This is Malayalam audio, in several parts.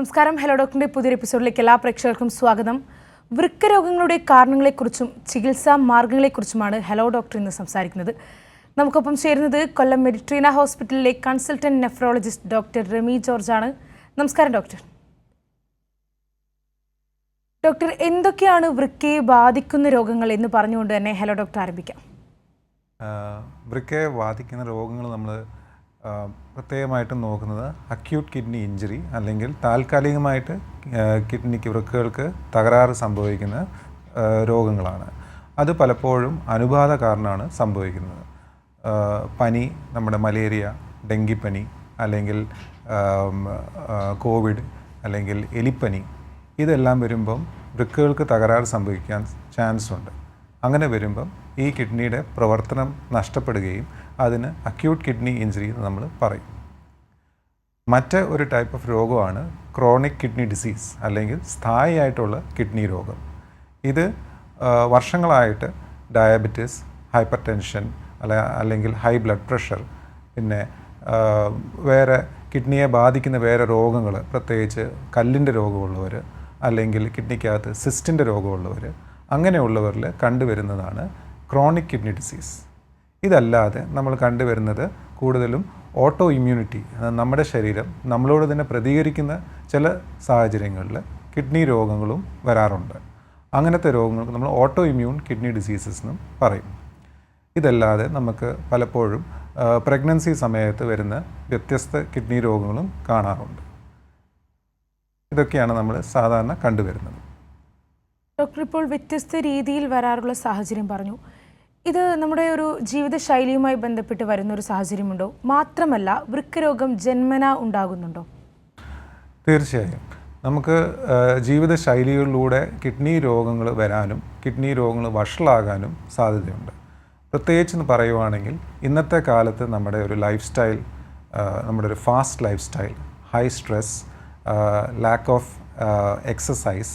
നമസ്കാരം. ഹലോ ഡോക്ടറിന്റെ പുതിയൊരു എപ്പിസോഡിലേക്ക് എല്ലാ പ്രേക്ഷകർക്കും സ്വാഗതം. വൃക്ക രോഗങ്ങളുടെ കാരണങ്ങളെക്കുറിച്ചും ചികിത്സാ മാർഗങ്ങളെക്കുറിച്ചുമാണ് ഹലോ ഡോക്ടർ ഇന്ന് സംസാരിക്കുന്നത്. നമുക്കൊപ്പം ചേരുന്നത് കൊല്ലം മെഡിട്രീന ഹോസ്പിറ്റലിലെ consultant nephrologist doctor Remi George ആണ്. നമസ്കാരം ഡോക്ടർ. ഡോക്ടർ, എന്തൊക്കെയാണ് വൃക്കയെ ബാധിക്കുന്ന രോഗങ്ങൾ എന്ന് പറഞ്ഞുകൊണ്ട് തന്നെ ഹലോ ഡോക്ടർ ആരംഭിക്കാം. വൃക്കയെ ബാധിക്കുന്ന രോഗങ്ങൾ നമ്മൾ പ്രത്യേകമായിട്ടും നോക്കുന്നത് അക്യൂട്ട് കിഡ്നി ഇഞ്ചുറി അല്ലെങ്കിൽ താൽക്കാലികമായിട്ട് കിഡ്നിക്ക് വൃക്കകൾക്ക് തകരാറ് സംഭവിക്കുന്ന രോഗങ്ങളാണ്. അത് പലപ്പോഴും അനുബാധ കാരണമാണ് സംഭവിക്കുന്നത്. പനി, നമ്മുടെ മലേറിയ, ഡെങ്കിപ്പനി അല്ലെങ്കിൽ കോവിഡ് അല്ലെങ്കിൽ എലിപ്പനി, ഇതെല്ലാം വരുമ്പം വൃക്കകൾക്ക് തകരാറ് സംഭവിക്കാൻ ചാൻസ് ഉണ്ട്. അങ്ങനെ വരുമ്പം ഈ കിഡ്നിയുടെ പ്രവർത്തനം നഷ്ടപ്പെടുകയും അതിന് അക്യൂട്ട് കിഡ്നി ഇഞ്ചുറി എന്ന് നമ്മൾ പറയും. മറ്റ് ഒരു ടൈപ്പ് ഓഫ് രോഗമാണ് ക്രോണിക് കിഡ്നി ഡിസീസ് അല്ലെങ്കിൽ സ്ഥായിയായിട്ടുള്ള കിഡ്നി രോഗം. ഇത് വർഷങ്ങളായിട്ട് ഡയബറ്റിസ്, ഹൈപ്പർ ടെൻഷൻ അല്ലെങ്കിൽ ഹൈ ബ്ലഡ് പ്രഷർ, പിന്നെ വേറെ കിഡ്നിയെ ബാധിക്കുന്ന വേറെ രോഗങ്ങൾ, പ്രത്യേകിച്ച് കല്ലിൻ്റെ രോഗമുള്ളവർ അല്ലെങ്കിൽ കിഡ്നിക്കകത്ത് സിസ്റ്റിൻ്റെ രോഗമുള്ളവർ, അങ്ങനെയുള്ളവരിൽ കണ്ടുവരുന്നതാണ് ക്രോണിക് കിഡ്നി ഡിസീസ്. ഇതല്ലാതെ നമ്മൾ കണ്ടുവരുന്നത് കൂടുതലും ഓട്ടോ ഇമ്മ്യൂണിറ്റി, നമ്മുടെ ശരീരം നമ്മളോട് തന്നെ പ്രതികരിക്കുന്ന ചില സാഹചര്യങ്ങളിൽ കിഡ്നി രോഗങ്ങളും വരാറുണ്ട്. അങ്ങനത്തെ രോഗങ്ങൾക്ക് നമ്മൾ ഓട്ടോ ഇമ്മ്യൂൺ കിഡ്നി ഡിസീസസ് എന്നും പറയും. ഇതല്ലാതെ നമുക്ക് പലപ്പോഴും പ്രഗ്നൻസി സമയത്ത് വരുന്ന വ്യത്യസ്ത കിഡ്നി രോഗങ്ങളും കാണാറുണ്ട്. ഇതൊക്കെയാണ് നമ്മൾ സാധാരണ കണ്ടുവരുന്നത്. ഡോക്ടർ, ഇപ്പോൾ വ്യത്യസ്ത രീതിയിൽ വരാറുള്ള സാഹചര്യം പറഞ്ഞു. ഇത് നമ്മുടെ ഒരു ജീവിതശൈലിയുമായി ബന്ധപ്പെട്ട് വരുന്നൊരു സാഹചര്യമുണ്ടോ? മാത്രമല്ല, വൃക്കരോഗം ജന്മന ഉണ്ടാകുന്നുണ്ടോ? തീർച്ചയായും നമുക്ക് ജീവിതശൈലികളിലൂടെ കിഡ്നി രോഗങ്ങൾ വരാനും കിഡ്നി രോഗങ്ങൾ വഷളാകാനും സാധ്യതയുണ്ട്. പ്രത്യേകിച്ചെന്ന് പറയുവാണെങ്കിൽ ഇന്നത്തെ കാലത്ത് നമ്മുടെ ഒരു ലൈഫ് സ്റ്റൈൽ, നമ്മുടെ ഒരു fast lifestyle, high stress, lack of exercise,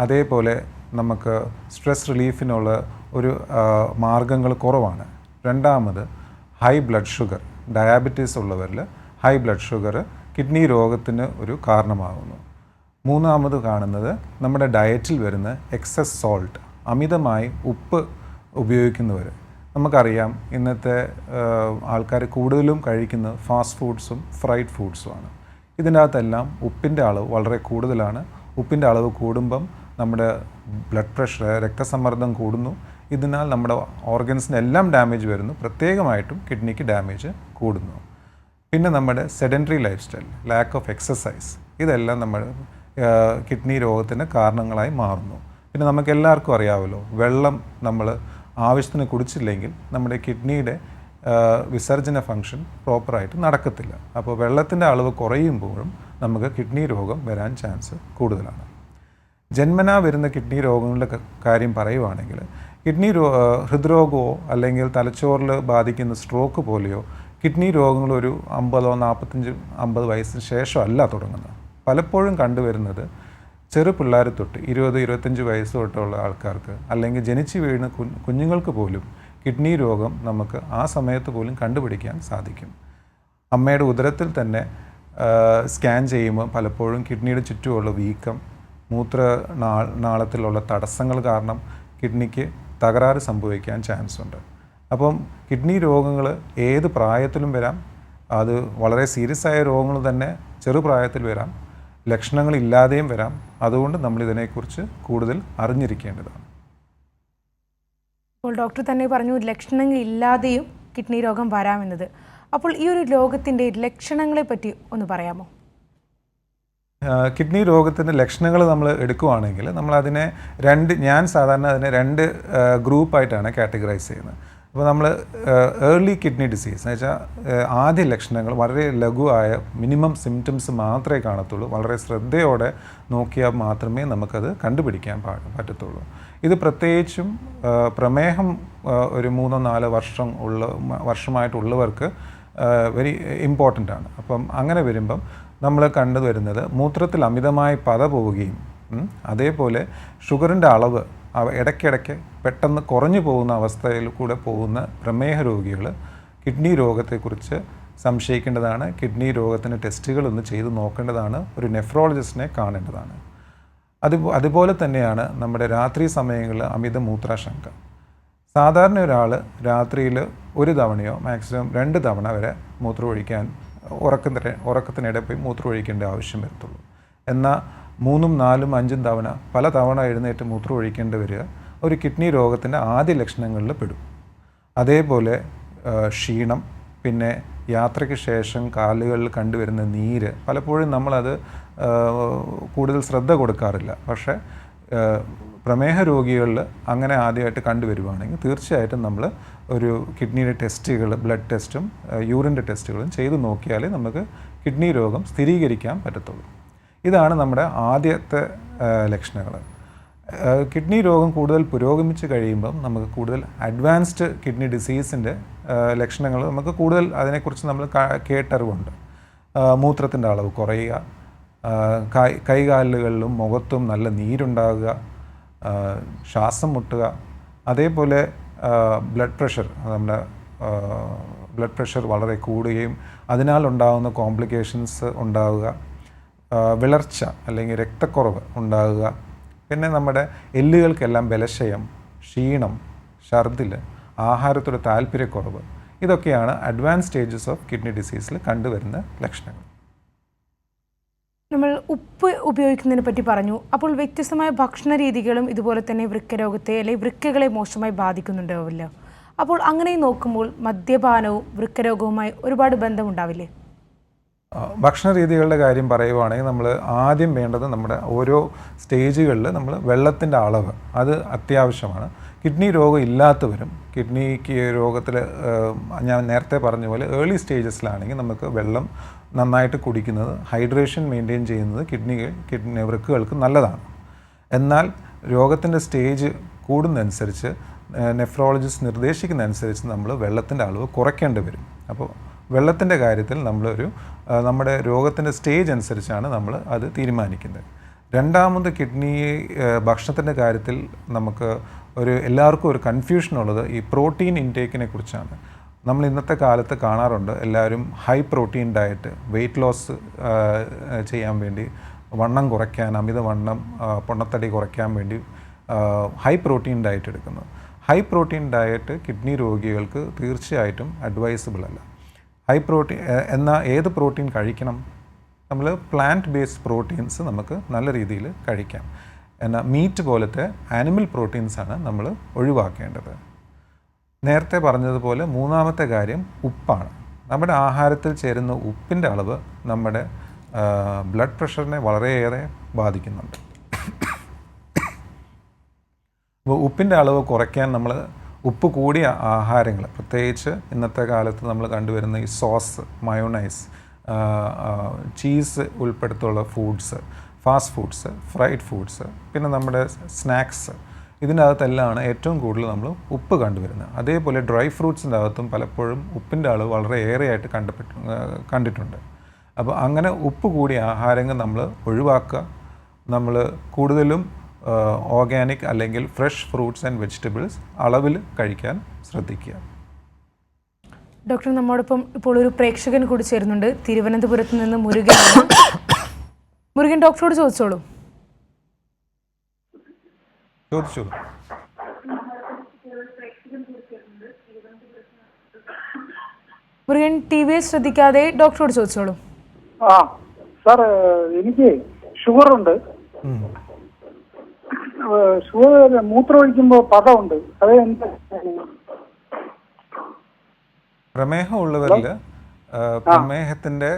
അതേപോലെ നമുക്ക് സ്ട്രെസ് റിലീഫിനുള്ള ഒരു മാർഗങ്ങൾ കുറവാണ്. രണ്ടാമത് ഹൈ ബ്ലഡ് ഷുഗർ, ഡയാബറ്റീസ് ഉള്ളവരിൽ ഹൈ ബ്ലഡ് ഷുഗർ കിഡ്നി രോഗത്തിന് ഒരു കാരണമാകുന്നു. മൂന്നാമത് കാണുന്നത് നമ്മുടെ ഡയറ്റിൽ വരുന്ന എക്സസ് സോൾട്ട്, അമിതമായി ഉപ്പ് ഉപയോഗിക്കുന്നവർ. നമുക്കറിയാം ഇന്നത്തെ ആൾക്കാർ കൂടുതലും കഴിക്കുന്നത് ഫാസ്റ്റ് ഫുഡ്സും ഫ്രൈഡ് ഫുഡ്സുമാണ്. ഇതിനകത്തെല്ലാം ഉപ്പിൻ്റെ അളവ് വളരെ കൂടുതലാണ്. ഉപ്പിൻ്റെ അളവ് കൂടുമ്പം നമ്മുടെ ബ്ലഡ് പ്രഷർ, രക്തസമ്മർദ്ദം കൂടുന്നു. ഇതിനാൽ നമ്മുടെ ഓർഗൻസിനെല്ലാം ഡാമേജ് വരുന്നു, പ്രത്യേകമായിട്ടും കിഡ്നിക്ക് ഡാമേജ് കൂടുന്നു. പിന്നെ നമ്മുടെ sedentary life style, lakh of exercise, ഇതെല്ലാം നമ്മുടെ കിഡ്നി രോഗത്തിന് കാരണങ്ങളായി മാറുന്നു. പിന്നെ നമുക്ക് എല്ലാവർക്കും അറിയാമല്ലോ, വെള്ളം നമ്മൾ ആവശ്യത്തിന് കുടിച്ചില്ലെങ്കിൽ നമ്മുടെ കിഡ്നിയുടെ വിസർജന ഫങ്ഷൻ പ്രോപ്പറായിട്ട് നടക്കത്തില്ല. അപ്പോൾ വെള്ളത്തിൻ്റെ അളവ് കുറയുമ്പോഴും നമുക്ക് കിഡ്നി രോഗം വരാൻ ചാൻസ് കൂടുതലാണ്. ജന്മന വരുന്ന കിഡ്നി രോഗങ്ങളുടെ കാര്യം പറയുവാണെങ്കിൽ ഹൃദ്രോഗമോ അല്ലെങ്കിൽ തലച്ചോറിൽ ബാധിക്കുന്ന സ്ട്രോക്ക് പോലെയോ കിഡ്നി രോഗങ്ങൾ ഒരു 50 വയസ്സിന് ശേഷമല്ല തുടങ്ങുന്നത്. പലപ്പോഴും കണ്ടുവരുന്നത് ചെറുപിള്ളേർ തൊട്ട് 20-25 വയസ്സ് തൊട്ടുള്ള ആൾക്കാർക്ക് അല്ലെങ്കിൽ ജനിച്ചു വീഴുന്ന കുഞ്ഞുങ്ങൾക്ക് പോലും കിഡ്നി രോഗം നമുക്ക് ആ സമയത്ത് പോലും കണ്ടുപിടിക്കാൻ സാധിക്കും. അമ്മയുടെ ഉദരത്തിൽ തന്നെ സ്കാൻ ചെയ്യുമ്പോൾ പലപ്പോഴും കിഡ്നിയുടെ ചുറ്റുമുള്ള വീക്കം, നാളത്തിലുള്ള തടസ്സങ്ങൾ കാരണം കിഡ്നിക്ക് തകരാറ് സംഭവിക്കാൻ ചാൻസ് ഉണ്ട്. അപ്പം കിഡ്നി രോഗങ്ങൾ ഏത് പ്രായത്തിലും വരാം. അത് വളരെ സീരിയസ് ആയ രോഗങ്ങൾ തന്നെ ചെറുപ്രായത്തിൽ വരാം, ലക്ഷണങ്ങളില്ലാതെയും വരാം. അതുകൊണ്ട് നമ്മൾ ഇതിനെക്കുറിച്ച് കൂടുതൽ അറിഞ്ഞിരിക്കേണ്ടതാണ്. അപ്പോൾ ഡോക്ടർ തന്നെ പറഞ്ഞു ലക്ഷണങ്ങളില്ലാതെയും കിഡ്നി രോഗം വരാമെന്നത്. അപ്പോൾ ഈ ഒരു രോഗത്തിൻ്റെ ലക്ഷണങ്ങളെ പറ്റി ഒന്ന് പറയാമോ? കിഡ്നി രോഗത്തിൻ്റെ ലക്ഷണങ്ങൾ നമ്മൾ എടുക്കുകയാണെങ്കിൽ നമ്മളതിനെ ഞാൻ സാധാരണ അതിനെ 2 ഗ്രൂപ്പായിട്ടാണ് കാറ്റഗറൈസ് ചെയ്യുന്നത്. അപ്പോൾ നമ്മൾ ഏർലി കിഡ്നി ഡിസീസ് എന്ന് വെച്ചാൽ ആദ്യ ലക്ഷണങ്ങൾ വളരെ ലഘുവായ മിനിമം സിംറ്റംസ് മാത്രമേ കാണത്തുള്ളൂ. വളരെ ശ്രദ്ധയോടെ നോക്കിയാൽ മാത്രമേ നമുക്കത് കണ്ടുപിടിക്കാൻ പറ്റത്തുള്ളൂ. ഇത് പ്രത്യേകിച്ചും പ്രമേഹം ഒരു 3-4 വർഷമായിട്ടുള്ളവർക്ക് വെരി ഇമ്പോർട്ടൻ്റ് ആണ്. അപ്പം അങ്ങനെ വരുമ്പം നമ്മൾ കണ്ടുവരുന്നത് മൂത്രത്തിൽ അമിതമായി പത പോവുകയും അതേപോലെ ഷുഗറിൻ്റെ അളവ് ഇടയ്ക്കിടയ്ക്ക് പെട്ടെന്ന് കുറഞ്ഞു പോകുന്ന അവസ്ഥയിൽ കൂടെ പോകുന്ന പ്രമേഹ രോഗികൾ കിഡ്നി രോഗത്തെക്കുറിച്ച് സംശയിക്കേണ്ടതാണ്. കിഡ്നി രോഗത്തിന് ടെസ്റ്റുകളൊന്ന് ചെയ്ത് നോക്കേണ്ടതാണ്. ഒരു നെഫ്രോളജിസ്റ്റിനെ കാണേണ്ടതാണ്. അതുപോലെ തന്നെയാണ് നമ്മുടെ രാത്രി സമയങ്ങളിൽ അമിത മൂത്രാശങ്ക. സാധാരണ ഒരാൾ രാത്രിയിൽ ഒരു തവണയോ മാക്സിമം 2 തവണ വരെ മൂത്രമൊഴിക്കാൻ ഉറക്കത്തിനിടെ പോയി മൂത്രമൊഴിക്കേണ്ട ആവശ്യം വരത്തുള്ളൂ. എന്നാൽ 3, 4, 5 തവണ പല തവണ എഴുന്നേറ്റ് മൂത്രമൊഴിക്കേണ്ടി വരിക ഒരു കിഡ്നി രോഗത്തിൻ്റെ ആദ്യ ലക്ഷണങ്ങളിൽ പെടും. അതേപോലെ ക്ഷീണം, പിന്നെ യാത്രയ്ക്ക് ശേഷം കാലുകളിൽ കണ്ടുവരുന്ന നീര്, പലപ്പോഴും നമ്മളത് കൂടുതൽ ശ്രദ്ധ കൊടുക്കാറില്ല. പക്ഷേ പ്രമേഹ രോഗികളിൽ അങ്ങനെ ആദ്യമായിട്ട് കണ്ടുവരുവാണെങ്കിൽ തീർച്ചയായിട്ടും നമ്മൾ ഒരു കിഡ്നിയുടെ ടെസ്റ്റുകൾ, ബ്ലഡ് ടെസ്റ്റും യൂറിൻ്റെ ടെസ്റ്റുകളും ചെയ്ത് നോക്കിയാലേ നമുക്ക് കിഡ്നി രോഗം സ്ഥിരീകരിക്കാൻ പറ്റത്തുള്ളൂ. ഇതാണ് നമ്മുടെ ആദ്യത്തെ ലക്ഷണങ്ങൾ. കിഡ്നി രോഗം കൂടുതൽ പുരോഗമിച്ച് കഴിയുമ്പം നമുക്ക് കൂടുതൽ അഡ്വാൻസ്ഡ് കിഡ്നി ഡിസീസിൻ്റെ ലക്ഷണങ്ങൾ നമുക്ക് കൂടുതൽ അതിനെക്കുറിച്ച് നമ്മൾ കേട്ടറിവുണ്ട്. മൂത്രത്തിൻ്റെ അളവ് കുറയുക, കൈകാലുകളിലും മുഖത്തും നല്ല നീരുണ്ടാകുക, ശ്വാസം മുട്ടുക, അതേപോലെ ബ്ലഡ് പ്രഷർ വളരെ കൂടുകയും അതിനാൽ ഉണ്ടാകുന്ന കോംപ്ലിക്കേഷൻസ് ഉണ്ടാവുക, വിളർച്ച അല്ലെങ്കിൽ രക്തക്കുറവ് ഉണ്ടാകുക, പിന്നെ നമ്മുടെ എല്ലുകൾക്കെല്ലാം ബലക്ഷയം, ക്ഷീണം, ഛർദിൽ, ആഹാരത്തോട് താല്പര്യക്കുറവ്, ഇതൊക്കെയാണ് അഡ്വാൻസ് സ്റ്റേജസ് ഓഫ് കിഡ്നി ഡിസീസിൽ കണ്ടുവരുന്ന ലക്ഷണങ്ങൾ. നമ്മൾ ഉപ്പ് ഉപയോഗിക്കുന്നതിനെ പറ്റി പറഞ്ഞു. അപ്പോൾ വ്യത്യസ്തമായ ഭക്ഷണ രീതികളും ഇതുപോലെ തന്നെ വൃക്കരോഗത്തെ അല്ലെങ്കിൽ വൃക്കകളെ മോശമായി ബാധിക്കുന്നുണ്ടാവില്ല. അപ്പോൾ അങ്ങനെ നോക്കുമ്പോൾ മദ്യപാനവും വൃക്കരോഗവുമായി ഒരുപാട് ബന്ധമുണ്ടാവില്ലേ? ഭക്ഷണ രീതികളുടെ കാര്യം പറയുവാണെങ്കിൽ നമ്മൾ ആദ്യം വേണ്ടത് നമ്മുടെ ഓരോ സ്റ്റേജുകളിൽ നമ്മൾ വെള്ളത്തിൻ്റെ അളവ് അത് അത്യാവശ്യമാണ്. കിഡ്നി രോഗം ഇല്ലാത്തവരും കിഡ്നിക്ക് രോഗത്തിൽ ഞാൻ നേരത്തെ പറഞ്ഞ പോലെ ഏർലി സ്റ്റേജസിലാണെങ്കിൽ നമുക്ക് വെള്ളം നന്നായിട്ട് കുടിക്കുന്നത്, ഹൈഡ്രേഷൻ മെയിൻറ്റെയിൻ ചെയ്യുന്നത് കിഡ്നി വൃക്കുകൾക്ക് നല്ലതാണ്. എന്നാൽ രോഗത്തിൻ്റെ സ്റ്റേജ് കൂടുന്നതനുസരിച്ച് നെഫ്രോളജിസ്റ്റ് നിർദ്ദേശിക്കുന്നതനുസരിച്ച് നമ്മൾ വെള്ളത്തിൻ്റെ അളവ് കുറയ്ക്കേണ്ടി വരും. അപ്പോൾ വെള്ളത്തിൻ്റെ കാര്യത്തിൽ നമ്മുടെ രോഗത്തിൻ്റെ സ്റ്റേജ് അനുസരിച്ചാണ് നമ്മൾ അത് തീരുമാനിക്കുന്നത്. രണ്ടാമത് കിഡ്നി ഭക്ഷണത്തിൻ്റെ കാര്യത്തിൽ നമുക്ക് എല്ലാവർക്കും ഒരു കൺഫ്യൂഷൻ ഉള്ളത് ഈ പ്രോട്ടീൻ ഇൻടേക്കിനെ കുറിച്ചാണ്. നമ്മൾ ഇന്നത്തെ കാലത്ത് കാണാറുണ്ട് എല്ലാവരും high protein diet, weight loss ചെയ്യാൻ വേണ്ടി, വണ്ണം കുറയ്ക്കാൻ, അമിതവണ്ണം, പൊണ്ണത്തടി കുറയ്ക്കാൻ വേണ്ടി ഹൈ പ്രോട്ടീൻ ഡയറ്റ് എടുക്കുന്നു. ഹൈ പ്രോട്ടീൻ ഡയറ്റ് കിഡ്നി രോഗികൾക്ക് തീർച്ചയായിട്ടും അഡ്വൈസബിൾ അല്ല. ഹൈ പ്രോട്ടീൻ എന്നാൽ ഏത് പ്രോട്ടീൻ കഴിക്കണം? നമ്മൾ പ്ലാന്റ് ബേസ്ഡ് പ്രോട്ടീൻസ് നമുക്ക് നല്ല രീതിയിൽ കഴിക്കാം. എന്നാൽ മീറ്റ് പോലത്തെ ആനിമൽ പ്രോട്ടീൻസാണ് നമ്മൾ ഒഴിവാക്കേണ്ടത്. നേരത്തെ പറഞ്ഞതുപോലെ മൂന്നാമത്തെ കാര്യം ഉപ്പാണ്. നമ്മുടെ ആഹാരത്തിൽ ചേരുന്ന ഉപ്പിൻ്റെ അളവ് നമ്മുടെ ബ്ലഡ് പ്രഷറിനെ വളരെയേറെ ബാധിക്കുന്നുണ്ട്. അപ്പോൾ ഉപ്പിൻ്റെ അളവ് കുറയ്ക്കാൻ നമ്മൾ ഉപ്പ് കൂടിയ ആഹാരങ്ങൾ, പ്രത്യേകിച്ച് ഇന്നത്തെ കാലത്ത് നമ്മൾ കണ്ടുവരുന്ന ഈ സോസ്, മയോണൈസ്, ചീസ് ഉൾപ്പെടുത്തുള്ള foods, fast foods, fried foods, പിന്നെ നമ്മുടെ സ്നാക്സ്, ഇതിൻ്റെ അകത്തെല്ലാമാണ് ഏറ്റവും കൂടുതൽ നമ്മൾ ഉപ്പ് കണ്ടുവരുന്നത്. അതേപോലെ ഡ്രൈ ഫ്രൂട്ട്സിൻ്റെ അകത്തും പലപ്പോഴും ഉപ്പിൻ്റെ അളവ് വളരെ ഏറെയായിട്ട് കണ്ടിട്ടുണ്ട്. അപ്പോൾ അങ്ങനെ ഉപ്പ് കൂടിയ ആഹാരങ്ങൾ നമ്മൾ ഒഴിവാക്കുക. നമ്മൾ കൂടുതലും ഓർഗാനിക് അല്ലെങ്കിൽ ഫ്രഷ് ഫ്രൂട്ട്സ് ആൻഡ് വെജിറ്റബിൾസ് അളവിൽ കഴിക്കാൻ ശ്രദ്ധിക്കുക. ഡോക്ടർ, നമ്മോടൊപ്പം ഇപ്പോൾ ഒരു പ്രേക്ഷകൻ കൂടി ചേരുന്നുണ്ട്. തിരുവനന്തപുരത്ത് നിന്ന് മുരുകൻ ഡോക്ടറോട് ചോദിച്ചോളൂ. മുരുകൻ ടി.വി ശ്രദ്ധിക്കാതെ ഡോക്ടറോട് ചോദിച്ചോളൂ. സാർ, എനിക്ക് ഷുഗറുണ്ട്. ഷുഗർ മൂത്രമൊഴിക്കുമ്പോൾ പദമുണ്ട്. അത് എന്താ? പ്രമേഹം ഉള്ളവരിൽ പ്രമേഹത്തിൻ്റെ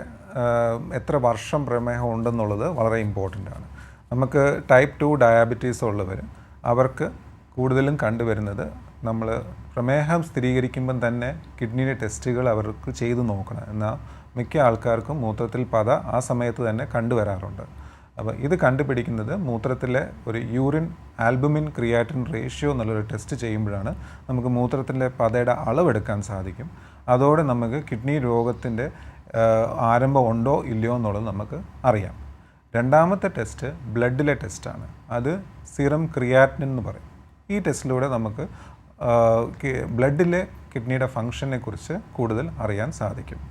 എത്ര വർഷം പ്രമേഹം ഉണ്ടെന്നുള്ളത് വളരെ ഇമ്പോർട്ടൻ്റ് ആണ്. നമുക്ക് ടൈപ്പ് 2 ഡയാബറ്റീസ് ഉള്ളവർ അവർക്ക് കൂടുതലും കണ്ടുവരുന്നത് നമ്മൾ പ്രമേഹം സ്ഥിരീകരിക്കുമ്പം തന്നെ കിഡ്നിയുടെ ടെസ്റ്റുകൾ അവർക്ക് ചെയ്തു നോക്കണം. എന്നാൽ മിക്ക ആൾക്കാർക്കും മൂത്രത്തിൽ പത ആ സമയത്ത് തന്നെ കണ്ടുവരാറുണ്ട്. അപ്പോൾ ഇത് കണ്ടുപിടിക്കുന്നത് മൂത്രത്തിലെ ഒരു യൂറിൻ ആൽബുമിൻ ക്രിയാറ്റിൻ റേഷ്യോ എന്നുള്ളൊരു ടെസ്റ്റ് ചെയ്യുമ്പോഴാണ് നമുക്ക് മൂത്രത്തിലെ പതയുടെ അളവെടുക്കാൻ സാധിക്കും. അതോടെ നമുക്ക് കിഡ്നി രോഗത്തിൻ്റെ ആരംഭം ഉണ്ടോ ഇല്ലയോ എന്നുള്ളത് നമുക്ക് അറിയാം. രണ്ടാമത്തെ ടെസ്റ്റ് ബ്ലഡിലെ ടെസ്റ്റാണ്. അത് സിറം ക്രിയാറ്റിൻ എന്ന് പറയും. ഈ ടെസ്റ്റിലൂടെ നമുക്ക് ബ്ലഡിലെ കിഡ്നിയുടെ ഫങ്ഷനെ കുറിച്ച് കൂടുതൽ അറിയാൻ സാധിക്കും.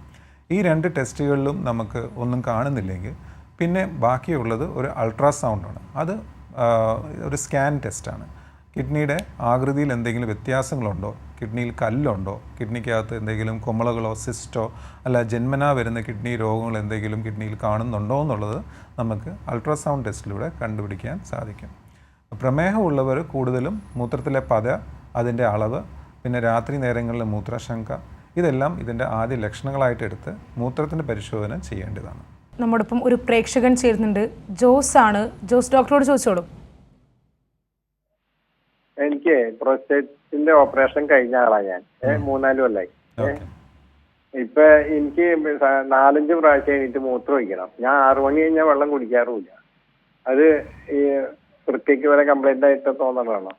ഈ 2 ടെസ്റ്റുകളിലും നമുക്ക് ഒന്നും കാണുന്നില്ലെങ്കിൽ പിന്നെ ബാക്കിയുള്ളത് ഒരു അൾട്രാസൗണ്ടാണ്. അത് ഒരു സ്കാൻ ടെസ്റ്റാണ്. കിഡ്നിയുടെ ആകൃതിയിൽ എന്തെങ്കിലും വ്യത്യാസങ്ങളുണ്ടോ, കിഡ്നിയിൽ കല്ലുണ്ടോ, കിഡ്നിക്കകത്ത് എന്തെങ്കിലും കുമിളകളോ സിസ്റ്റോ അല്ല ജന്മനാ വരുന്ന കിഡ്നി രോഗങ്ങൾ എന്തെങ്കിലും കിഡ്നിയിൽ കാണുന്നുണ്ടോ എന്നുള്ളത് നമുക്ക് അൾട്രാസൗണ്ട് ടെസ്റ്റിലൂടെ കണ്ടുപിടിക്കാൻ സാധിക്കും. പ്രമേഹമുള്ളവർ കൂടുതലും മൂത്രത്തിലെ പത, അതിൻ്റെ അളവ്, പിന്നെ രാത്രി നേരങ്ങളിലെ മൂത്രശങ്ക, ഇതെല്ലാം ഇതിൻ്റെ ആദ്യ ലക്ഷണങ്ങളായിട്ട് എടുത്ത് മൂത്രത്തിൻ്റെ പരിശോധന ചെയ്യേണ്ടതാണ്. നമ്മോടൊപ്പം ഒരു പ്രേക്ഷകൻ ചേരുന്നുണ്ട്. ജോസ് ആണ്. ജോസ് ഡോക്ടറോട് ചോദിച്ചോളൂ. എനിക്ക് പ്രോസ്റ്റേറ്റിന്റെ ഓപ്പറേഷൻ കഴിഞ്ഞ ആളാണ് ഞാൻ. 3-4 കൊല്ലായി. ഇപ്പൊ എനിക്ക് 4-5 പ്രാവശ്യം എനിക്ക് മൂത്രം ഒഴിക്കണം. ഞാൻ 6 മണി കഴിഞ്ഞാൽ വെള്ളം കുടിക്കാറുമില്ല. അത് ഈ വൃക്കയ്ക്ക് വരെ കംപ്ലൈന്റ് ആയിട്ട് തോന്നണതാണോ?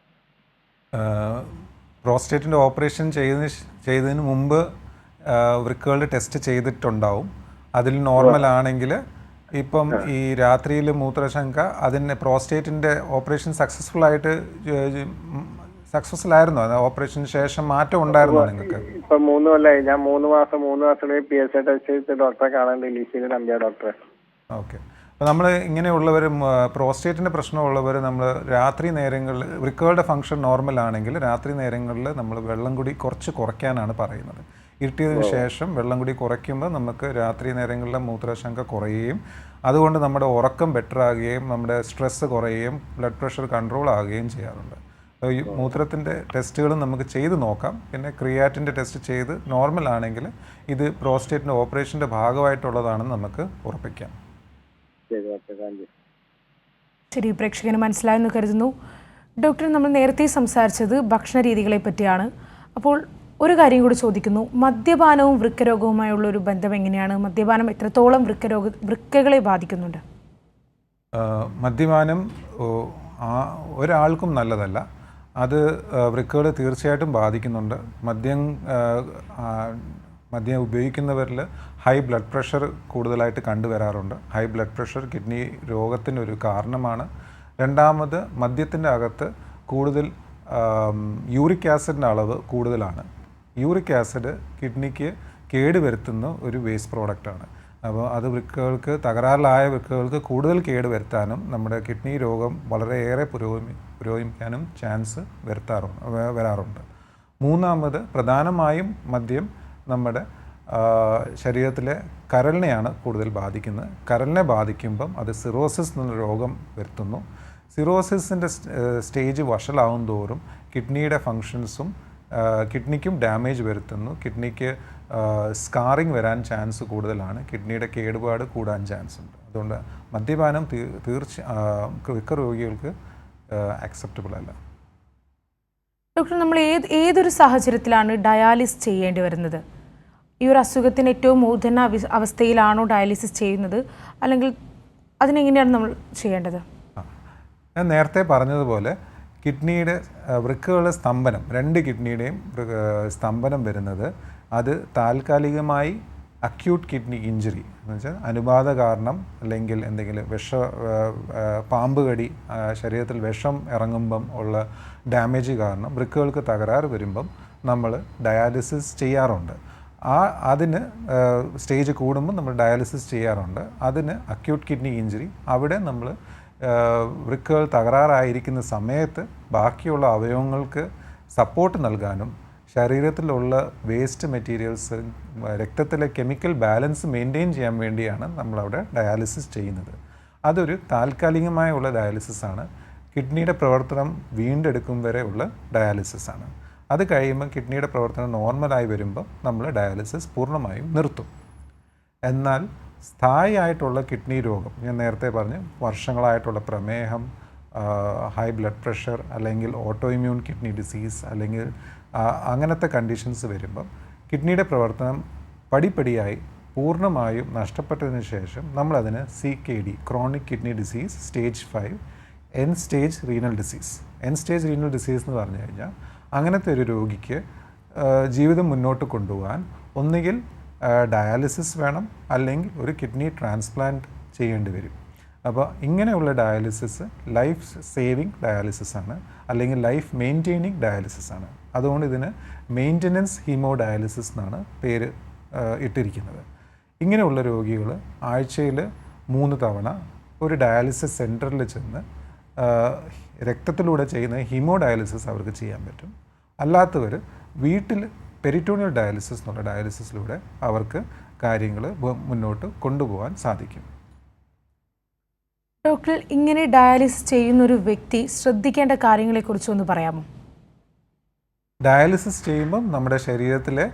പ്രോസ്റ്റേറ്റിൻ്റെ ഓപ്പറേഷൻ ചെയ്തതിന് മുമ്പ് വൃക്കകളുടെ ടെസ്റ്റ് ചെയ്തിട്ടുണ്ടാവും. അതിൽ നോർമൽ ആണെങ്കിൽ ഇപ്പം ഈ രാത്രിയിൽ മൂത്രശങ്ക, അതിന് പ്രോസ്റ്റേറ്റിൻ്റെ ഓപ്പറേഷൻ സക്സസ്ഫുൾ ആയിരുന്നോ? ഓപ്പറേഷന് ശേഷം മാറ്റം ഉണ്ടായിരുന്നോ നിങ്ങൾക്ക്? ഇപ്പൊ 3 കൊല്ലായി. ഞാൻ 3 മാസം PSA ടെസ്റ്റ് ചെയ്ത് ഡോക്ടറെ കാണാൻ റിലീസ് ചെയ്ത് നമ്പിയ ഡോക്ടറെ. ഓക്കെ. അപ്പോൾ നമ്മൾ ഇങ്ങനെയുള്ളവർ, പ്രോസ്റ്റേറ്റിൻ്റെ പ്രശ്നമുള്ളവർ, നമ്മൾ രാത്രി നേരങ്ങളിൽ വൃക്കകളുടെ ഫങ്ഷൻ നോർമൽ ആണെങ്കിൽ രാത്രി നേരങ്ങളിൽ നമ്മൾ വെള്ളം കൂടി കുറച്ച് കുറയ്ക്കാനാണ് പറയുന്നത്. ഇരുട്ടിയതിന് ശേഷം വെള്ളം കൂടി കുറയ്ക്കുമ്പോൾ നമുക്ക് രാത്രി നേരങ്ങളിലെ മൂത്രശങ്ക കുറയുകയും അതുകൊണ്ട് നമ്മുടെ ഉറക്കം ബെറ്റർ ആകുകയും നമ്മുടെ സ്ട്രെസ്സ് കുറയുകയും ബ്ലഡ് പ്രഷർ കൺട്രോൾ ആകുകയും ചെയ്യാറുണ്ട്. ഈ മൂത്രത്തിൻ്റെ ടെസ്റ്റുകളും നമുക്ക് ചെയ്ത് നോക്കാം. പിന്നെ ക്രിയാറ്റിൻ്റെ ടെസ്റ്റ് ചെയ്ത് നോർമൽ ആണെങ്കിൽ ഇത് പ്രോസ്റ്റേറ്റിൻ്റെ ഓപ്പറേഷൻ്റെ ഭാഗമായിട്ടുള്ളതാണെന്ന് നമുക്ക് ഉറപ്പിക്കാം. ശരി, പ്രേക്ഷകന് മനസ്സിലായെന്ന് കരുതുന്നു. ഡോക്ടർ, നമ്മൾ നേരത്തെ സംസാരിച്ചത് ഭക്ഷണ രീതികളെ പറ്റിയാണ്. അപ്പോൾ ഒരു കാര്യം കൂടി ചോദിക്കുന്നു. മദ്യപാനവും വൃക്കരോഗവുമായുള്ള ഒരു ബന്ധം എങ്ങനെയാണ്? മദ്യപാനം എത്രത്തോളം വൃക്കകളെ ബാധിക്കുന്നുണ്ട്? മദ്യപാനം ഒരാൾക്കും നല്ലതല്ല. അത് വൃക്കകളെ തീർച്ചയായിട്ടും ബാധിക്കുന്നുണ്ട്. മദ്യം ഉപയോഗിക്കുന്നവരിൽ ഹൈ ബ്ലഡ് പ്രഷർ കൂടുതലായിട്ട് കണ്ടുവരാറുണ്ട്. ഹൈ ബ്ലഡ് പ്രഷർ കിഡ്നി രോഗത്തിനൊരു കാരണമാണ്. രണ്ടാമത്, മദ്യത്തിൻ്റെ അകത്ത് കൂടുതൽ യൂറിക് ആസിഡിൻ്റെ അളവ് കൂടുതലാണ്. യൂറിക് ആസിഡ് കിഡ്നിക്ക് കേടുവരുത്തുന്ന ഒരു വേസ്റ്റ് പ്രോഡക്റ്റാണ്. അപ്പോൾ അത് വൃക്കകൾക്ക്, തകരാറിലായ വൃക്കകൾക്ക് കൂടുതൽ കേടുവരുത്താനും നമ്മുടെ കിഡ്നി രോഗം വളരെയേറെ പുരോഗമിക്കാനും ചാൻസ് വരാറുണ്ട്. മൂന്നാമത്, പ്രധാനമായും മദ്യം നമ്മുടെ ശരീരത്തിലെ കരളിനെയാണ് കൂടുതൽ ബാധിക്കുന്നത്. കരളിനെ ബാധിക്കുമ്പം അത് സിറോസിസ് എന്ന രോഗം വരുത്തുന്നു. സിറോസിസിൻ്റെ സ്റ്റേജ് വഷളാവും തോറും കിഡ്നിയുടെ ഫങ്ഷൻസും കിഡ്നിക്കും ഡാമേജ് വരുത്തുന്നു. കിഡ്നിക്ക് സ്കാറിങ് വരാൻ ചാൻസ് കൂടുതലാണ്. കിഡ്നിയുടെ കേടുപാട് കൂടാൻ ചാൻസ് ഉണ്ട്. അതുകൊണ്ട് മദ്യപാനം വൃക്ക രോഗികൾക്ക് അക്സെപ്റ്റബിൾ അല്ല. ഡോക്ടർ, നമ്മൾ ഏതൊരു സാഹചര്യത്തിലാണ് ഡയാലിസിസ് ചെയ്യേണ്ടി വരുന്നത്? ഈ ഒരു അസുഖത്തിന് ഏറ്റവും മൂർധന അവസ്ഥയിലാണോ ഡയാലിസിസ് ചെയ്യുന്നത്, അല്ലെങ്കിൽ അതിനെങ്ങനെയാണ് നമ്മൾ ചെയ്യേണ്ടത്? ഞാൻ നേരത്തെ പറഞ്ഞതുപോലെ കിഡ്നിയുടെ വൃക്കകളുടെ സ്തംഭനം, 2 കിഡ്നിയുടെയും സ്തംഭനം വരുന്നത് അത് താൽക്കാലികമായി അക്യൂട്ട് കിഡ്നി ഇഞ്ചുറി എന്ന് വെച്ചാൽ അനുബാധ കാരണം, അല്ലെങ്കിൽ എന്തെങ്കിലും പാമ്പ് കടി, ശരീരത്തിൽ വിഷം ഇറങ്ങുമ്പം ഉള്ള ഡാമേജ് കാരണം വൃക്കകൾക്ക് തകരാറ് വരുമ്പം നമ്മൾ ഡയാലിസിസ് ചെയ്യാറുണ്ട്. അതിന് സ്റ്റേജ് കൂടുമ്പോൾ നമ്മൾ ഡയാലിസിസ് ചെയ്യാറുണ്ട്. അതിന് അക്യൂട്ട് കിഡ്നി ഇഞ്ചുറി, അവിടെ നമ്മൾ വൃക്കകൾ തകരാറായിരിക്കുന്ന സമയത്ത് ബാക്കിയുള്ള അവയവങ്ങൾക്ക് സപ്പോർട്ട് നൽകാനും ശരീരത്തിലുള്ള വേസ്റ്റ് മെറ്റീരിയൽസ്, രക്തത്തിലെ കെമിക്കൽ ബാലൻസ് മെയിൻറ്റെയിൻ ചെയ്യാൻ വേണ്ടിയാണ് നമ്മളവിടെ ഡയാലിസിസ് ചെയ്യുന്നത്. അതൊരു താൽക്കാലികമായുള്ള ഡയാലിസിസാണ്. കിഡ്നിയുടെ പ്രവർത്തനം വീണ്ടെടുക്കും വരെ ഉള്ള ഡയാലിസിസാണ്. അത് കഴിയുമ്പോൾ കിഡ്നിയുടെ പ്രവർത്തനം നോർമലായി വരുമ്പോൾ നമ്മൾ ഡയാലിസിസ് പൂർണ്ണമായും നിർത്തും. എന്നാൽ സ്ഥായിയായിട്ടുള്ള കിഡ്നി രോഗം, ഞാൻ നേരത്തെ പറഞ്ഞു, വർഷങ്ങളായിട്ടുള്ള പ്രമേഹം, ഹൈ ബ്ലഡ് പ്രഷർ, അല്ലെങ്കിൽ ഓട്ടോ ഇമ്മ്യൂൺ കിഡ്നി ഡിസീസ്, അല്ലെങ്കിൽ അങ്ങനത്തെ കണ്ടീഷൻസ് വരുമ്പം കിഡ്നിയുടെ പ്രവർത്തനം പടിപടിയായി പൂർണ്ണമായും നഷ്ടപ്പെട്ടതിന് ശേഷം നമ്മളതിന് CKD, chronic kidney disease stage 5, end stage renal disease. End stage renal disease എന്ന് പറഞ്ഞു കഴിഞ്ഞാൽ അങ്ങനത്തെ ഒരു രോഗിക്ക് ജീവിതം മുന്നോട്ട് കൊണ്ടുപോകാൻ ഒന്നുകിൽ ഡയാലിസിസ് വേണം, അല്ലെങ്കിൽ ഒരു കിഡ്നി ട്രാൻസ്പ്ലാന്റ് ചെയ്യേണ്ടി വരും. അപ്പോൾ ഇങ്ങനെയുള്ള ഡയാലിസിസ് ലൈഫ് സേവിങ് ഡയാലിസിസ് ആണ്, അല്ലെങ്കിൽ ലൈഫ് മെയിൻറ്റെയിനിങ് ഡയാലിസിസ് ആണ്. അതുകൊണ്ട് ഇതിന് മെയിൻ്റനൻസ് ഹീമോ ഡയാലിസിസ് എന്നാണ് പേര് ഇട്ടിരിക്കുന്നത്. ഇങ്ങനെയുള്ള രോഗികൾ ആഴ്ചയിൽ 3 തവണ ഒരു ഡയാലിസിസ് സെൻറ്ററിൽ ചെന്ന് രക്തത്തിലൂടെ ചെയ്യുന്ന ഹീമോഡയാലിസിസ് അവർക്ക് ചെയ്യാൻ പറ്റും. അല്ലാത്തവർ വീട്ടിൽ പെരിറ്റോണിയൽ ഡയാലിസിസ് എന്നുള്ള ഡയാലിസിസിലൂടെ അവർക്ക് കാര്യങ്ങൾ മുന്നോട്ട് കൊണ്ടുപോകാൻ സാധിക്കും. ഡോക്ടർ, ഇങ്ങനെ ഡയാലിസിസ് ചെയ്യുന്ന ഒരു വ്യക്തി ശ്രദ്ധിക്കേണ്ട കാര്യങ്ങളെക്കുറിച്ച് ഒന്ന് പറയാമോ? ഡയാലിസിസ് ചെയ്യുമ്പം നമ്മുടെ ശരീരത്തിലെ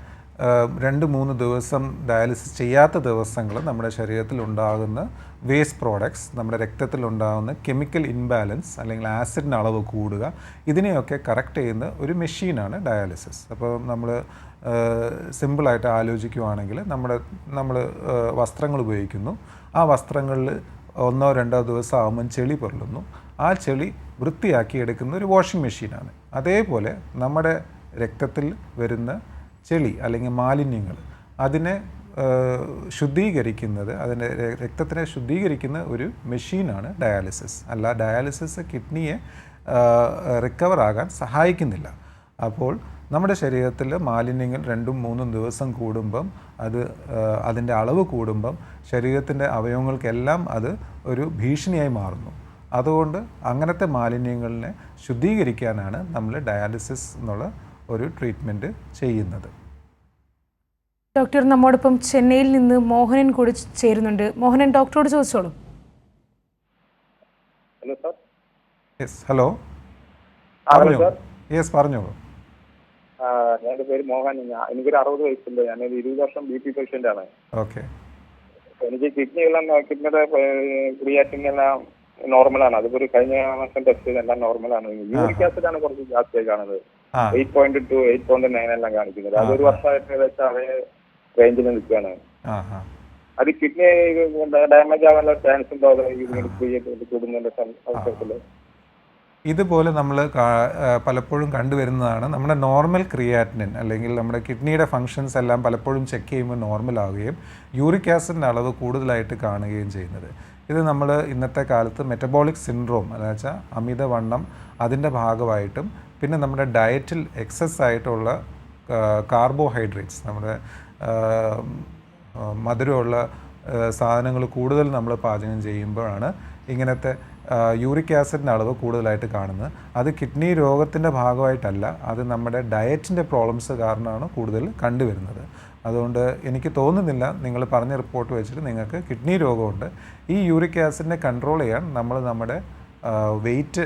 2-3 ദിവസം ഡയാലിസിസ് ചെയ്യാത്ത ദിവസങ്ങൾ നമ്മുടെ ശരീരത്തിൽ ഉണ്ടാകുന്ന വേസ്റ്റ് പ്രോഡക്ട്സ്, നമ്മുടെ രക്തത്തിൽ ഉണ്ടാകുന്ന കെമിക്കൽ ഇൻബാലൻസ് അല്ലെങ്കിൽ ആസിഡിൻ്റെ അളവ് കൂടുക, ഇതിനെയൊക്കെ കറക്റ്റ് ചെയ്യുന്ന ഒരു മെഷീനാണ് ഡയാലിസിസ്. അപ്പോൾ നമ്മൾ സിമ്പിളായിട്ട് ആലോചിക്കുവാണെങ്കിൽ നമ്മൾ വസ്ത്രങ്ങൾ ഉപയോഗിക്കുന്നു. ആ വസ്ത്രങ്ങളിൽ 1-2 ദിവസം ആകുമ്പം ചെളി പൊള്ളുന്നു. ആ ചെളി വൃത്തിയാക്കി എടുക്കുന്ന ഒരു വാഷിംഗ് മെഷീനാണ്. അതേപോലെ നമ്മുടെ രക്തത്തിൽ വരുന്ന ചെളി അല്ലെങ്കിൽ മാലിന്യങ്ങൾ അതിനെ ശുദ്ധീകരിക്കുന്നത്, അതിൻ്റെ രക്തത്തിനെ ശുദ്ധീകരിക്കുന്ന ഒരു മെഷീനാണ് ഡയാലിസിസ്. അല്ല, ഡയാലിസിസ് കിഡ്നിയെ റിക്കവർ ആകാൻ സഹായിക്കുന്നില്ല. അപ്പോൾ നമ്മുടെ ശരീരത്തിൽ മാലിന്യങ്ങൾ 2-3 ദിവസം കൂടുമ്പം അതിൻ്റെ അളവ് കൂടുമ്പം ശരീരത്തിൻ്റെ അവയവങ്ങൾക്കെല്ലാം അത് ഒരു ഭീഷണിയായി മാറുന്നു. അതുകൊണ്ട് അങ്ങനത്തെ മാലിന്യങ്ങളിനെ ശുദ്ധീകരിക്കാനാണ് നമ്മൾ ഡയാലിസിസ് എന്നുള്ള ഒരു ട്രീറ്റ്മെൻറ്റ് ചെയ്യുന്നത്. ഡോക്ടർ, നമ്മോടൊപ്പം ചെന്നൈയിൽ നിന്ന് മോഹനൻ കൂടി ചേരുന്നുണ്ട്. മോഹനൻ, ഡോക്ടറോട് ചോദിച്ചോളൂ. Hello sir. Yes, hello. Yes, പറഞ്ഞോളൂ. എൻ്റെ പേര് മോഹൻ. എനിക്കൊരു 60 വയസ്സുണ്ട്. ഞാനൊരു 20 വർഷം BP പേഷ്യൻ്റ് ആണ്. ഓക്കെ. എനിക്ക് കിഡ്നിയുടെ ക്രിയാറ്റിൻ എല്ലാം നോർമലാണ്. അതുപോലെ കഴിഞ്ഞ മാസം ടെസ്റ്റ് ചെയ്തെല്ലാം നോർമലാണ്. യൂറിക് ആസിഡ് ആണ് കുറച്ച് ജാസ്തിയായി കാണുന്നത്. 8.2, 8.9 എല്ലാം കാണിക്കുന്നത്. അതൊരു വർഷമായിട്ട് വെച്ചാൽ അതേ റേഞ്ചിൽ നിൽക്കുകയാണ്. അത് കിഡ്നി ഡാമേജ് ആവാനുള്ള ചാൻസ് ഉണ്ടോ? കൂടുന്നതിന്റെ അവസരത്തിൽ ഇതുപോലെ നമ്മൾ പലപ്പോഴും കണ്ടുവരുന്നതാണ്. നമ്മുടെ നോർമൽ ക്രിയാറ്റിനിൻ അല്ലെങ്കിൽ നമ്മുടെ കിഡ്നിയുടെ ഫങ്ഷൻസ് എല്ലാം പലപ്പോഴും ചെക്ക് ചെയ്യുമ്പോൾ നോർമൽ ആവുകയും യൂറിക് ആസിഡിൻ്റെ അളവ് കൂടുതലായിട്ട് കാണുകയും ചെയ്യുന്നത്. ഇത് നമ്മൾ ഇന്നത്തെ കാലത്ത് മെറ്റബോളിക് സിൻഡ്രോം എന്ന് വെച്ചാൽ അമിതവണ്ണം, അതിൻ്റെ ഭാഗമായിട്ടും പിന്നെ നമ്മുടെ ഡയറ്റിൽ എക്സസ് ആയിട്ടുള്ള കാർബോഹൈഡ്രേറ്റ്സ്, നമ്മുടെ മധുരമുള്ള സാധനങ്ങൾ കൂടുതൽ നമ്മൾ പാചകം ചെയ്യുമ്പോഴാണ് ഇങ്ങനത്തെ യൂറിക് ആസിഡിൻ്റെ അളവ് കൂടുതലായിട്ട് കാണുന്നത്. അത് കിഡ്നി രോഗത്തിൻ്റെ ഭാഗമായിട്ടല്ല, അത് നമ്മുടെ ഡയറ്റിൻ്റെ പ്രോബ്ലംസ് കാരണമാണ് കൂടുതൽ കണ്ടുവരുന്നത്. അതുകൊണ്ട് എനിക്ക് തോന്നുന്നില്ല നിങ്ങൾ പറഞ്ഞ റിപ്പോർട്ട് വെച്ചിട്ട് നിങ്ങൾക്ക് കിഡ്നി രോഗമുണ്ട്. ഈ യൂറിക് ആസിഡിനെ കൺട്രോൾ ചെയ്യാൻ നമ്മൾ നമ്മുടെ വെയിറ്റ്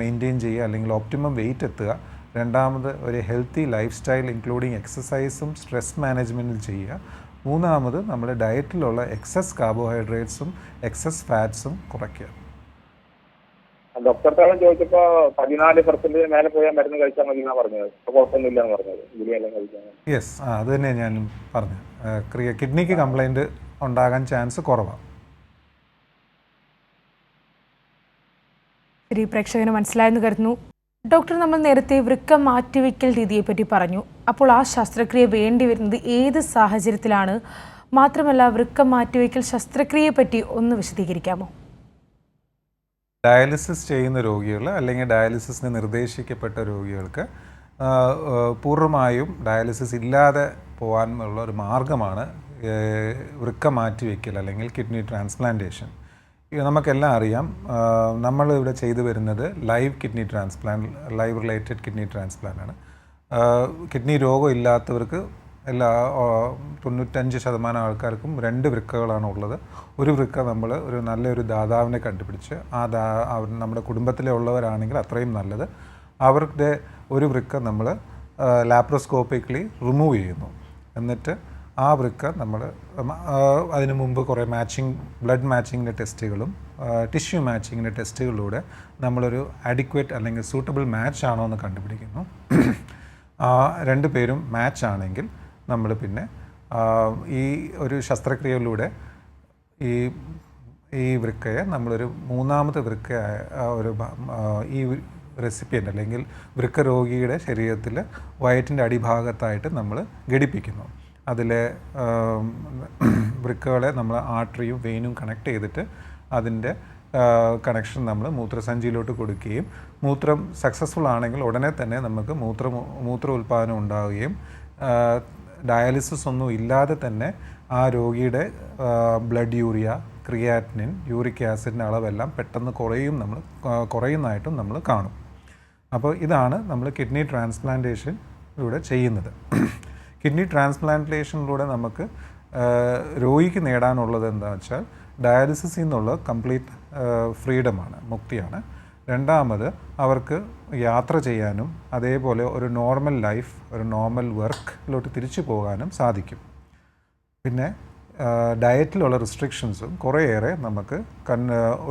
മെയിൻറ്റെയിൻ ചെയ്യുക, അല്ലെങ്കിൽ ഓപ്റ്റിമം വെയിറ്റ് എത്തുക. രണ്ടാമത് ഒരു ഹെൽത്തി ലൈഫ് സ്റ്റൈൽ ഇൻക്ലൂഡിങ് എക്സസൈസും സ്ട്രെസ് മാനേജ്മെൻറ്റും ചെയ്യുക. മൂന്നാമത് നമ്മുടെ ഡയറ്റിലുള്ള എക്സസ് കാർബോഹൈഡ്രേറ്റ്സും എക്സസ് ഫാറ്റ്സും കുറയ്ക്കുക. ഡോക്ടറെ ചോദിച്ചപ്പോൾ 14% മേലെ പോയാൽ മരുന്ന് കഴിച്ചാൽ മതി എന്നാണ് പറഞ്ഞത്. കുഴപ്പമൊന്നുമില്ല എന്ന് പറഞ്ഞത്. ഗുളികയെല്ലാം കഴിക്കാൻ. യെസ്, അത് തന്നെ ഞാൻ പറഞ്ഞു. കിഡ്നിക്ക് കംപ്ലൈൻറ്റ് ഉണ്ടാകാൻ ചാൻസ് കുറവാണ്. ശരി, പ്രേക്ഷകന് മനസ്സിലായെന്ന് കരുതുന്നു. ഡോക്ടർ, നമ്മൾ നേരത്തെ വൃക്ക മാറ്റിവെക്കൽ രീതിയെപ്പറ്റി പറഞ്ഞു. അപ്പോൾ ആ ശസ്ത്രക്രിയ വേണ്ടി വരുന്നത് ഏത് സാഹചര്യത്തിലാണ്? മാത്രമല്ല, വൃക്ക മാറ്റിവെക്കൽ ശസ്ത്രക്രിയയെപ്പറ്റി ഒന്ന് വിശദീകരിക്കാമോ? ഡയാലിസിസ് ചെയ്യുന്ന രോഗികൾ അല്ലെങ്കിൽ ഡയാലിസിസിന് നിർദ്ദേശിക്കപ്പെട്ട രോഗികൾക്ക് പൂർണ്ണമായും ഡയാലിസിസ് ഇല്ലാതെ പോകാനുള്ള ഒരു മാർഗമാണ് വൃക്ക മാറ്റിവെക്കൽ അല്ലെങ്കിൽ കിഡ്നി ട്രാൻസ്പ്ലാന്റേഷൻ. നമുക്കെല്ലാം അറിയാം, നമ്മളിവിടെ ചെയ്തു വരുന്നത് live kidney transplant, live related kidney transplant ആണ്. കിഡ്നി രോഗം ഇല്ലാത്തവർക്ക് 95% ആൾക്കാർക്കും 2 വൃക്കകളാണ് ഉള്ളത്. ഒരു വൃക്ക നമ്മൾ ഒരു നല്ലൊരു ദാതാവിനെ കണ്ടുപിടിച്ച് നമ്മുടെ കുടുംബത്തിലെ ഉള്ളവരാണെങ്കിൽ അത്രയും നല്ലത്. അവരുടെ ഒരു വൃക്ക നമ്മൾ ലാപ്രോസ്കോപ്പിക്കലി റിമൂവ് ചെയ്യുന്നു. എന്നിട്ട് ആ വൃക്ക നമ്മൾ അതിനു മുമ്പ് കുറേ ബ്ലഡ് മാച്ചിങ്ങിൻ്റെ ടെസ്റ്റുകളും ടിഷ്യൂ മാച്ചിങ്ങിൻ്റെ ടെസ്റ്റുകളിലൂടെ നമ്മളൊരു അഡിക്വേറ്റ് അല്ലെങ്കിൽ സൂട്ടബിൾ മാച്ച് ആണോ എന്ന് കണ്ടുപിടിക്കുന്നു. 2 പേരും മാച്ച് ആണെങ്കിൽ നമ്മൾ പിന്നെ ഈ ഒരു ശസ്ത്രക്രിയയിലൂടെ ഈ വൃക്കയെ നമ്മളൊരു 3ാമത്തെ വൃക്കയായ ഈ റെസിപ്പിയൻ്റ് അല്ലെങ്കിൽ വൃക്ക രോഗിയുടെ ശരീരത്തിൽ വയറ്റിൻ്റെ അടിഭാഗത്തായിട്ട് നമ്മൾ ഘടിപ്പിക്കുന്നു. അതിലെ വൃക്കകളെ നമ്മൾ ആർട്ടറിയും വെയിനും കണക്ട് ചെയ്തിട്ട് അതിൻ്റെ കണക്ഷൻ നമ്മൾ മൂത്രസഞ്ചിയിലോട്ട് കൊടുക്കുകയും മൂത്രം സക്സസ്ഫുൾ ആണെങ്കിൽ ഉടനെ തന്നെ നമുക്ക് മൂത്ര ഉൽപ്പാദനം ഉണ്ടാവുകയും ഡയാലിസിസ് ഒന്നും ഇല്ലാതെ തന്നെ ആ രോഗിയുടെ ബ്ലഡ് യൂറിയ, ക്രിയാറ്റിനിൻ, യൂറിക് ആസിഡിൻ്റെ അളവെല്ലാം പെട്ടെന്ന് കുറയുന്നതായിട്ടും നമ്മൾ കാണും. അപ്പോൾ ഇതാണ് നമ്മൾ കിഡ്നി ട്രാൻസ്പ്ലാന്റേഷനിലൂടെ ചെയ്യുന്നത്. കിഡ്നി ട്രാൻസ്പ്ലാന്റേഷനിലൂടെ നമുക്ക് രോഗിക്ക് നേടാനുള്ളത് എന്താണെന്ന് വെച്ചാൽ ഡയാലിസിസിൽ നിന്നുള്ള കംപ്ലീറ്റ് ഫ്രീഡമാണ്, മുക്തിയാണ്. രണ്ടാമത് അവർക്ക് യാത്ര ചെയ്യാനും അതേപോലെ ഒരു നോർമൽ ലൈഫ്, ഒരു നോർമൽ വർക്കിലോട്ട് തിരിച്ചു പോകാനും സാധിക്കും. പിന്നെ ഡയറ്റിലുള്ള റിസ്ട്രിക്ഷൻസും കുറേയേറെ നമുക്ക്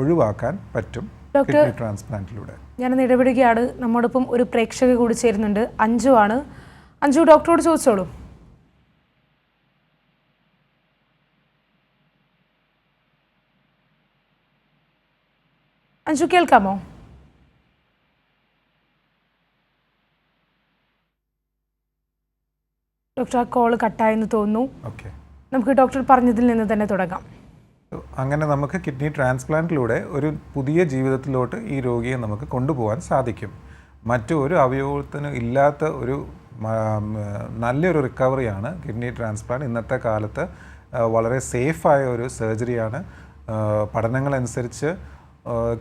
ഒഴിവാക്കാൻ പറ്റും കിഡ്നി ട്രാൻസ്പ്ലാന്റിലൂടെ. ഞാനൊന്ന് ഇടപെടുകയാണ്. നമ്മോടൊപ്പം ഒരു പ്രേക്ഷക കൂടി ചേരുന്നുണ്ട്. അഞ്ജു ആണ്. അഞ്ജു, ഡോക്ടറോട് ചോദിച്ചോളൂ. അഞ്ജു, കേൾക്കാമോ? ഡോക്ടർ, ആ കോള് കട്ടായെന്ന് തോന്നുന്നു. ഓക്കെ, നമുക്ക് ഡോക്ടർ പറഞ്ഞതിൽ നിന്ന് തന്നെ തുടങ്ങാം. അങ്ങനെ നമുക്ക് കിഡ്നി ട്രാൻസ്പ്ലാന്റിലൂടെ ഒരു പുതിയ ജീവിതത്തിലോട്ട് ഈ രോഗിയെ നമുക്ക് കൊണ്ടുപോകാൻ സാധിക്കും. മറ്റു ഒരു അവയവത്തിനും ഇല്ലാത്ത ഒരു നല്ലൊരു റിക്കവറിയാണ് കിഡ്നി ട്രാൻസ്പ്ലാന്റ്. ഇന്നത്തെ കാലത്ത് വളരെ സേഫായ ഒരു സർജറിയാണ്. പഠനങ്ങളനുസരിച്ച്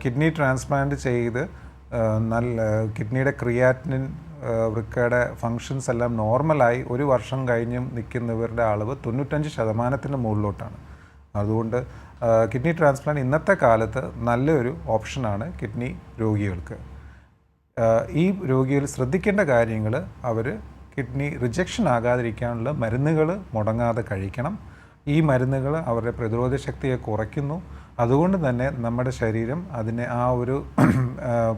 കിഡ്നി ട്രാൻസ്പ്ലാന്റ് ചെയ്ത് കിഡ്നിയുടെ ക്രിയാറ്റിനിൻ, വൃക്കയുടെ ഫങ്ഷൻസ് എല്ലാം നോർമലായി ഒരു വർഷം കഴിഞ്ഞും നിൽക്കുന്നവരുടെ അളവ് 95% മുകളിലോട്ടാണ്. അതുകൊണ്ട് കിഡ്നി ട്രാൻസ്പ്ലാന്റ് ഇന്നത്തെ കാലത്ത് നല്ലൊരു ഓപ്ഷനാണ് കിഡ്നി രോഗികൾക്ക്. ഈ രോഗികൾ ശ്രദ്ധിക്കേണ്ട കാര്യങ്ങൾ, അവർ കിഡ്നി റിജക്ഷൻ ആകാതിരിക്കാനുള്ള മരുന്നുകൾ മുടങ്ങാതെ കഴിക്കണം. ഈ മരുന്നുകൾ അവരുടെ പ്രതിരോധ ശക്തിയെ കുറയ്ക്കുന്നു. അതുകൊണ്ട് തന്നെ നമ്മുടെ ശരീരം അതിനെ ആ ഒരു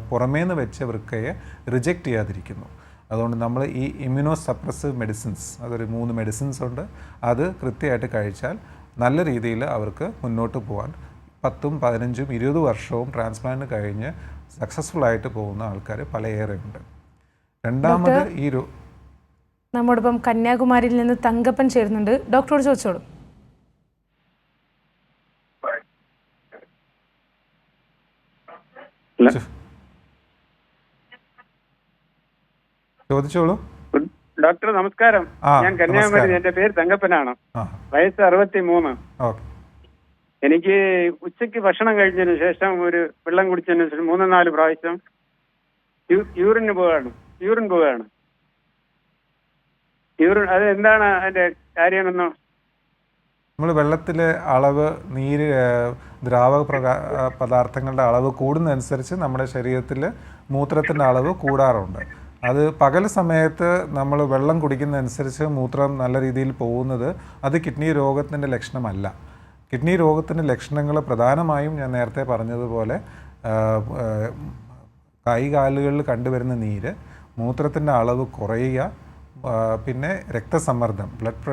പുറമേന്ന് വെച്ച വൃക്കയെ റിജക്റ്റ് ചെയ്യാതിരിക്കുന്നു. അതുകൊണ്ട് നമ്മൾ ഈ ഇമ്മ്യൂണോ സപ്രസീവ് മെഡിസിൻസ്, അതൊരു 3 മെഡിസിൻസ് ഉണ്ട്, അത് കൃത്യമായിട്ട് കഴിച്ചാൽ നല്ല രീതിയിൽ അവർക്ക് മുന്നോട്ട് പോകാൻ 10, 15, 20 വർഷവും ട്രാൻസ്പ്ലാന്റ് കഴിഞ്ഞ് സക്സസ്ഫുൾ ആയിട്ട് പോകുന്ന ആൾക്കാർ പലയേറെ ഉണ്ട്. രണ്ടാമത് നമ്മോടൊപ്പം കന്യാകുമാരിയിൽ നിന്ന് തങ്കപ്പൻ ചേരുന്നുണ്ട്. ഡോക്ടറോട് ചോദിച്ചോളൂ. ചോദിച്ചോളൂ. ഡോക്ടർ നമസ്കാരം. ഞാൻ കന്യാകുമാരി, എന്റെ പേര് തങ്കപ്പനാണ്. വയസ്സ് 63. എനിക്ക് ഉച്ചയ്ക്ക് ഭക്ഷണം കഴിഞ്ഞതിന് ശേഷം ഒരു വെള്ളം കുടിച്ചതിന് ശേഷം 3-4 പ്രാവശ്യം യൂറിൻ പോവുകയാണ്. അത് എന്താണ് അതിന്റെ കാര്യമെന്നോ? നമ്മൾ വെള്ളത്തിലെ അളവ്, ദ്രാവക പദാർത്ഥങ്ങളുടെ അളവ് കൂടുന്നതനുസരിച്ച് നമ്മുടെ ശരീരത്തിൽ മൂത്രത്തിൻ്റെ അളവ് കൂടാറുണ്ട്. അത് പകൽ സമയത്ത് നമ്മൾ വെള്ളം കുടിക്കുന്നതനുസരിച്ച് മൂത്രം നല്ല രീതിയിൽ പോകുന്നത് അത് കിഡ്നി രോഗത്തിൻ്റെ ലക്ഷണമല്ല. കിഡ്നി രോഗത്തിൻ്റെ ലക്ഷണങ്ങൾ പ്രധാനമായും ഞാൻ നേരത്തെ പറഞ്ഞതുപോലെ കൈകാലുകളിൽ കണ്ടുവരുന്ന നീര്, മൂത്രത്തിൻ്റെ അളവ് കുറയുക, പിന്നെ രക്തസമ്മർദ്ദം, ബ്ലഡ്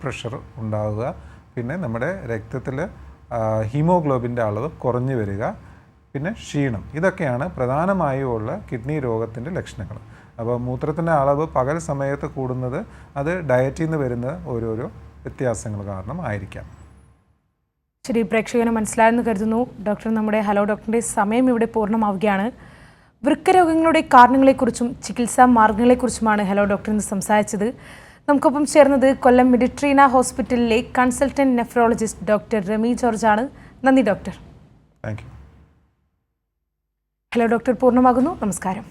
പ്രഷർ ഉണ്ടാവുക, പിന്നെ നമ്മുടെ രക്തത്തിൽ ഹീമോഗ്ലോബിൻ്റെ അളവ് കുറഞ്ഞു വരിക, പിന്നെ ക്ഷീണം. ഇതൊക്കെയാണ് പ്രധാനമായും ഉള്ള കിഡ്നി രോഗത്തിൻ്റെ ലക്ഷണങ്ങൾ. അപ്പോൾ മൂത്രത്തിൻ്റെ അളവ് പകൽ സമയത്ത് കൂടുന്നത് അത് ഡയറ്റിൽ നിന്ന് വരുന്ന ഓരോരോ വ്യത്യാസങ്ങൾ കാരണം ആയിരിക്കാം. ശരി, പ്രേക്ഷകന് മനസ്സിലായെന്ന് കരുതുന്നു. ഡോക്ടർ, നമ്മുടെ ഹലോ ഡോക്ടറിൻ്റെ സമയം ഇവിടെ പൂർണ്ണമാവുകയാണ്. വൃക്കരോഗങ്ങളുടെ കാരണങ്ങളെക്കുറിച്ചും ചികിത്സാ മാർഗങ്ങളെക്കുറിച്ചുമാണ് ഹലോ ഡോക്ടർ ഇന്ന് സംസാരിച്ചത്. നമുക്കൊപ്പം ചേർന്നത് കൊല്ലം മെഡിട്രീന ഹോസ്പിറ്റലിലെ consultant nephrologist doctor Rami George ആണ്. നന്ദി doctor. Thank you. Hello doctor പൂർണ്ണമാകുന്നു. നമസ്കാരം.